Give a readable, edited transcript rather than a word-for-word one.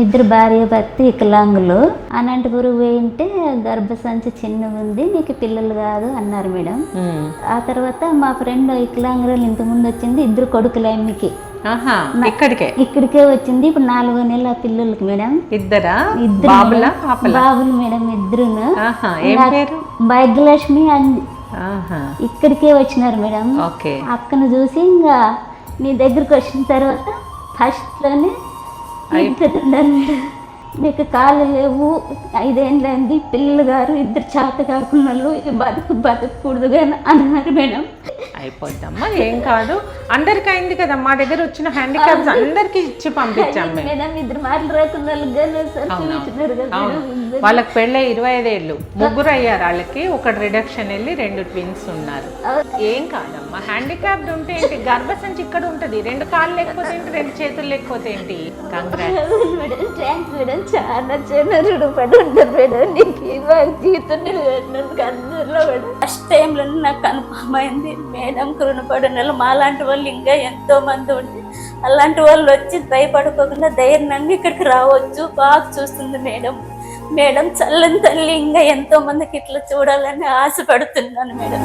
ఇద్దరు భార్య భర్త వికలాంగులు. అనంతపురం పోయింటే గర్భసంచి చిన్నగా ఉంది, నీకు పిల్లలు కాదు అన్నారు మేడం. ఆ తర్వాత మా ఫ్రెండ్ వికలాంగురాలు ఇంతకుముందు వచ్చింది, ఇద్దరు కొడుకులు అమ్మకి. ఇక్కడికే వచ్చింది. ఇప్పుడు 4 నెలల పిల్లలకి మేడం. ఇద్దరు బాబులు మేడం, ఇద్దరును. భాగ్యలక్ష్మి ఇక్కడికే వచ్చినారు మేడం. అక్కను చూసి ఇంకా నీ దగ్గరికి వచ్చిన తర్వాత ఫస్ట్లోనే నీకు కాళ్ళు లేవు, 5 ఏళ్ళైంది, పిల్లలు గారు ఇద్దరు చేత కాకుండా బతకూడదు కానీ అన్నారు మేడం. అయిపోద్దమ్మా, ఏం కాదు, అందరికి అయింది కదా. మా దగ్గర వచ్చిన హ్యాండిక్యాప్స్ అందరికి ఇచ్చి పంపించాం మేడం. ఇద్దరు మాట్లాడుకున్న వాళ్ళకి పెళ్ళై 25 ఏళ్ళు, 3 అయ్యారు. వాళ్ళకి 1 రిడక్షన్ వెళ్ళి 2 ట్విన్స్ ఉన్నారు. ఏం కాదమ్మా, హ్యాండిక్యాప్డ్ ఉంటే ఏంటి, గర్భసంచి ఇక్కడ ఉంటుంది, 2 కాళ్ళు లేకపోతే ఏంటి, 2 చేతులు లేకపోతే ఏంటి. థ్యాంక్స్ మేడం, చాలా చాలా రుణపడి ఉంటారు మేడం. నీకు జీవితంలో మేడం ఫస్ట్ టైంలో నాకు కన్ఫర్మ్ అయింది మేడం. రుణపడిన మాలాంటి వాళ్ళు ఇంకా ఎంతో మంది ఉంటే అలాంటి వాళ్ళు వచ్చి భయపడుకోకుండా ధైర్యంగా ఇక్కడికి రావచ్చు. బాగా చూస్తుంది మేడం. మేడం చల్లని తల్లి ఇంకా ఎంతో మందికి ఇట్లా చూడాలని ఆశపడుతున్నాను మేడం.